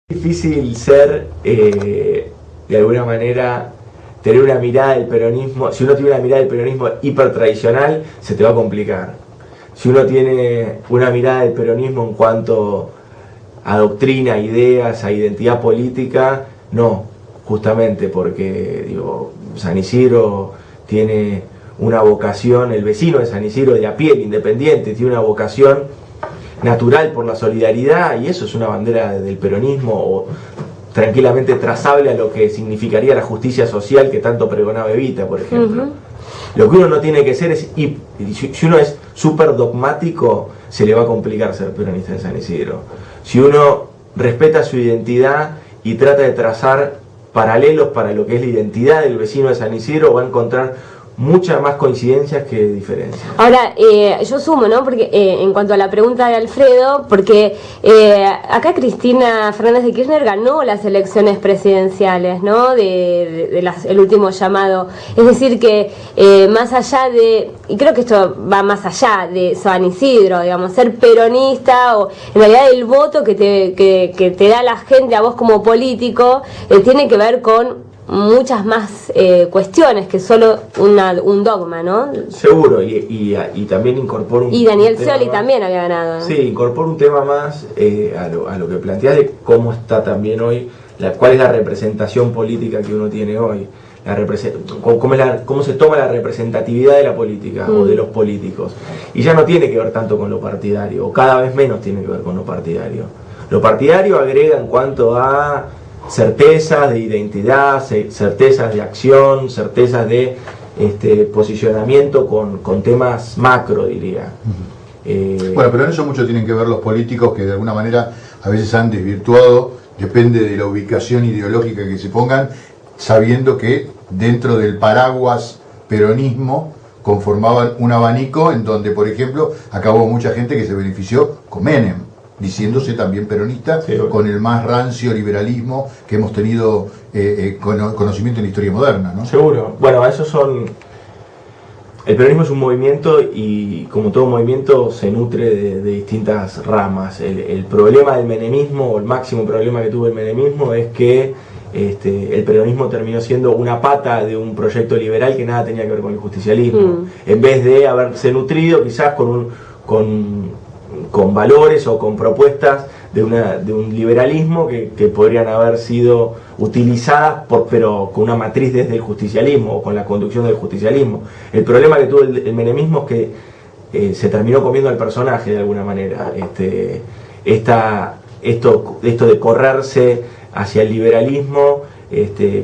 Difícil ser, de alguna manera, tener una mirada del peronismo. Si uno tiene una mirada del peronismo hipertradicional, se te va a complicar. Si uno tiene una mirada del peronismo en cuanto a doctrina, a ideas, a identidad política, no, justamente porque digo, San Isidro tiene una vocación, el vecino de San Isidro de a pie, el independiente, tiene una vocación natural por la solidaridad, y eso es una bandera del peronismo, o tranquilamente trazable a lo que significaría la justicia social que tanto pregonaba Evita, por ejemplo. Lo que uno no tiene que ser es, si uno es súper dogmático, se le va a complicar ser peronista en San Isidro. Si uno respeta su identidad y trata de trazar paralelos para lo que es la identidad del vecino de San Isidro, va a encontrar muchas más coincidencias que diferencias. Ahora, yo sumo, ¿no? Porque en cuanto a la pregunta de Alfredo, porque acá Cristina Fernández de Kirchner ganó las elecciones presidenciales, ¿no? El último llamado. Es decir que más allá de, y creo que esto va más allá de San Isidro, digamos, ser peronista, o en realidad el voto que te da la gente a vos como político, tiene que ver con muchas más cuestiones que solo un dogma, ¿no? Seguro, y también incorporo y Daniel Scioli también había ganado, ¿no? Sí, incorporo un tema más a lo que planteas de cómo está también hoy, cuál es la representación política que uno tiene hoy, cómo se toma la representatividad de la política o de los políticos. Y ya no tiene que ver tanto con lo partidario, o cada vez menos tiene que ver con lo partidario. Lo partidario agrega en cuanto a certezas de identidad, certezas de acción, certezas de posicionamiento con temas macro, diría. Bueno, pero en eso mucho tienen que ver los políticos que de alguna manera a veces han desvirtuado, depende de la ubicación ideológica que se pongan, sabiendo que dentro del paraguas peronismo conformaban un abanico en donde, por ejemplo, acá hubo mucha gente que se benefició con Menem, diciéndose también peronista, sí, con el más rancio liberalismo que hemos tenido conocimiento en la historia moderna, ¿no? Seguro. Bueno, esos son... El peronismo es un movimiento y, como todo movimiento, se nutre de distintas ramas. El problema del menemismo, o el máximo problema que tuvo el menemismo, es que el peronismo terminó siendo una pata de un proyecto liberal que nada tenía que ver con el justicialismo. En vez de haberse nutrido quizás con valores o con propuestas de un liberalismo que podrían haber sido utilizadas pero con una matriz desde el justicialismo o con la conducción del justicialismo. El problema que tuvo el menemismo es que se terminó comiendo al personaje de alguna manera. Esto de correrse hacia el liberalismo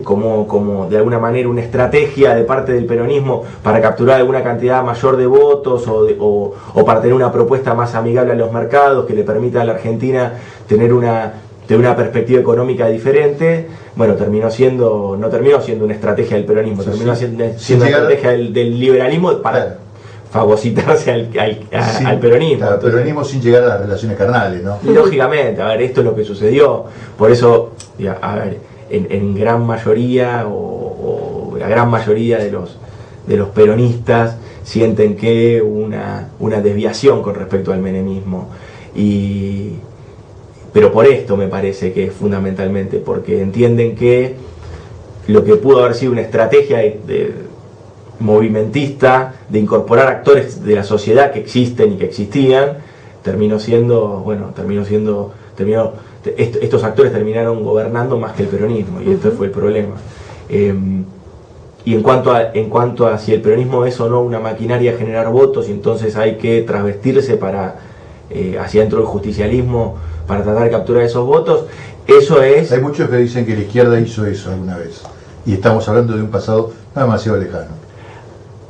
como de alguna manera una estrategia de parte del peronismo para capturar alguna cantidad mayor de votos o para tener una propuesta más amigable a los mercados que le permita a la Argentina tener una perspectiva económica diferente. Bueno, no terminó siendo una estrategia del peronismo, terminó siendo una estrategia del liberalismo para fagocitarse al peronismo. Claro, entonces, peronismo sin llegar a las relaciones carnales, ¿no? Y lógicamente, a ver, esto es lo que sucedió. Por eso, a ver, en gran mayoría o la gran mayoría de los peronistas sienten que una desviación con respecto al menemismo, pero por esto me parece que es fundamentalmente porque entienden que lo que pudo haber sido una estrategia de movimentista de incorporar actores de la sociedad que existen y que existían estos actores terminaron gobernando más que el peronismo, y esto fue el problema. Y en cuanto a si el peronismo es o no una maquinaria a generar votos, y entonces hay que travestirse hacia dentro del justicialismo para tratar de capturar esos votos, eso es... Hay muchos que dicen que la izquierda hizo eso alguna vez, y estamos hablando de un pasado no demasiado lejano.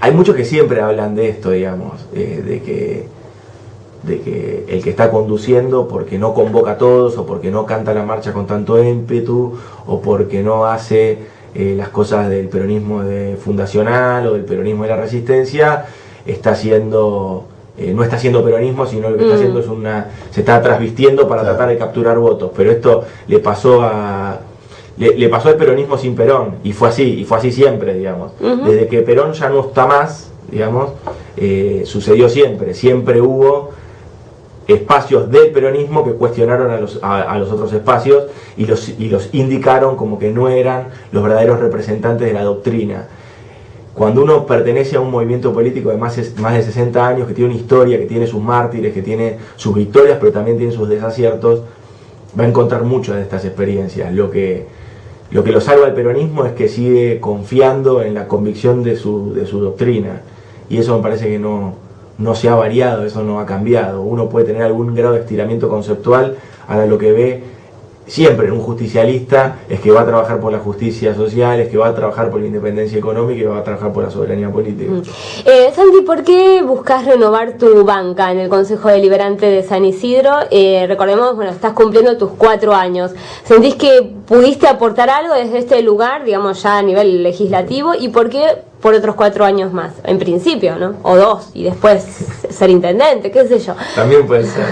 Hay muchos que siempre hablan de esto, digamos, de que el que está conduciendo, porque no convoca a todos, o porque no canta la marcha con tanto ímpetu, o porque no hace las cosas del peronismo fundacional o del peronismo de la resistencia, no está haciendo peronismo, sino lo que está haciendo se está trasvistiendo para tratar de capturar votos. Pero esto le pasó al peronismo sin Perón, y fue así siempre, digamos. Desde que Perón ya no está más, digamos, sucedió siempre hubo espacios del peronismo que cuestionaron a los otros espacios y los indicaron como que no eran los verdaderos representantes de la doctrina. Cuando uno pertenece a un movimiento político de más de 60 años, que tiene una historia, que tiene sus mártires, que tiene sus victorias, pero también tiene sus desaciertos, va a encontrar muchas de estas experiencias. Lo que lo salva al peronismo es que sigue confiando en la convicción de su doctrina, y eso me parece que no se ha variado, eso no ha cambiado. Uno puede tener algún grado de estiramiento conceptual, ahora lo que ve siempre en un justicialista es que va a trabajar por la justicia social, es que va a trabajar por la independencia económica y va a trabajar por la soberanía política. Santi, ¿por qué buscas renovar tu banca en el Consejo Deliberante de San Isidro? Recordemos, bueno, estás cumpliendo tus 4 años. ¿Sentís que pudiste aportar algo desde este lugar, digamos ya a nivel legislativo? ¿Y por qué por otros 4 años más? En principio, ¿no? O 2, y después ser intendente, qué sé yo. También puede ser.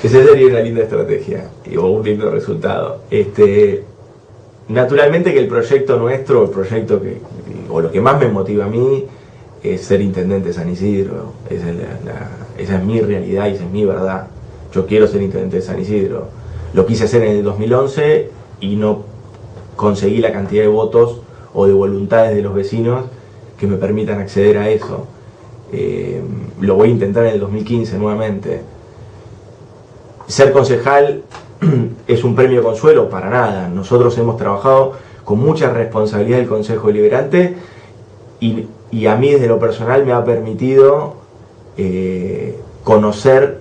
Esa sería una linda estrategia o un lindo resultado. Naturalmente que el proyecto nuestro, o lo que más me motiva a mí, es ser intendente de San Isidro. Esa es mi realidad y esa es mi verdad. Yo quiero ser intendente de San Isidro. Lo quise hacer en el 2011 y no conseguí la cantidad de votos o de voluntades de los vecinos que me permitan acceder a eso. Lo voy a intentar en el 2015 nuevamente. Ser concejal es un premio consuelo, para nada. Nosotros hemos trabajado con mucha responsabilidad el Consejo Deliberante y a mí desde lo personal me ha permitido conocer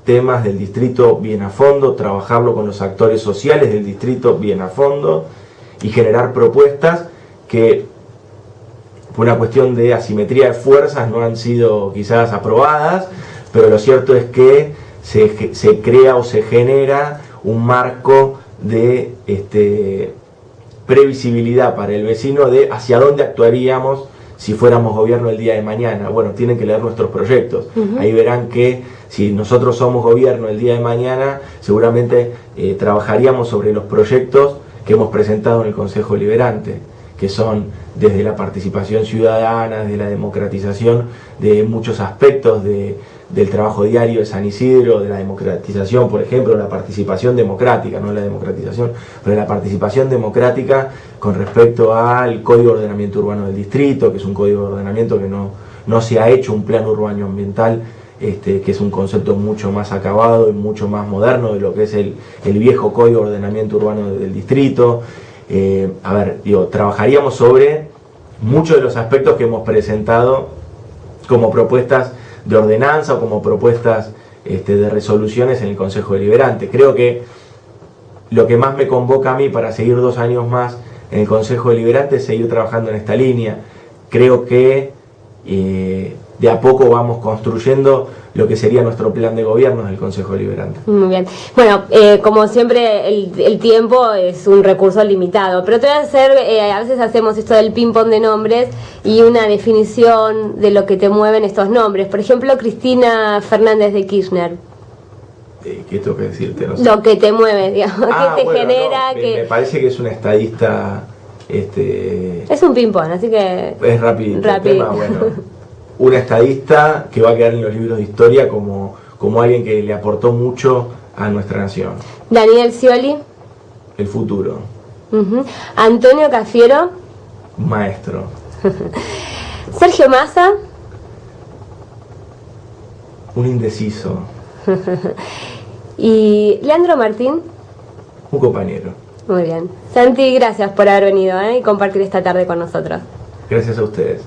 temas del distrito bien a fondo, trabajarlo con los actores sociales del distrito bien a fondo y generar propuestas que por una cuestión de asimetría de fuerzas no han sido quizás aprobadas, pero lo cierto es que se crea o se genera un marco de previsibilidad para el vecino de hacia dónde actuaríamos si fuéramos gobierno el día de mañana. Bueno, tienen que leer nuestros proyectos. Ahí verán que si nosotros somos gobierno el día de mañana, seguramente trabajaríamos sobre los proyectos que hemos presentado en el Consejo Deliberante, que son desde la participación ciudadana, desde la democratización de muchos aspectos del trabajo diario de San Isidro, de la democratización, por ejemplo, la participación democrática, no la democratización, pero la participación democrática con respecto al Código de Ordenamiento Urbano del Distrito, que es un código de ordenamiento que no se ha hecho un plan urbano ambiental, que es un concepto mucho más acabado y mucho más moderno de lo que es el viejo Código de Ordenamiento Urbano del Distrito. Trabajaríamos sobre muchos de los aspectos que hemos presentado como propuestas de ordenanza o como propuestas de resoluciones en el Consejo Deliberante. Creo que lo que más me convoca a mí para seguir 2 años más en el Consejo Deliberante es seguir trabajando en esta línea. Creo que de a poco vamos construyendo lo que sería nuestro plan de gobierno del Consejo Deliberante. Muy bien. Bueno, como siempre, el tiempo es un recurso limitado, pero te voy a hacer, a veces hacemos esto del ping-pong de nombres y una definición de lo que te mueven estos nombres. Por ejemplo, Cristina Fernández de Kirchner. ¿Qué tengo que decirte? No sé. Lo que te mueve, digamos, ¿qué te genera? Me parece que es una estadista... Es un ping-pong, así que... Es rápido. Una estadista que va a quedar en los libros de historia como alguien que le aportó mucho a nuestra nación. Daniel Scioli. El futuro. Antonio Cafiero. Maestro. Sergio Massa. Un indeciso. Y Leandro Martín. Un compañero. Muy bien. Santi, gracias por haber venido y compartir esta tarde con nosotros. Gracias a ustedes.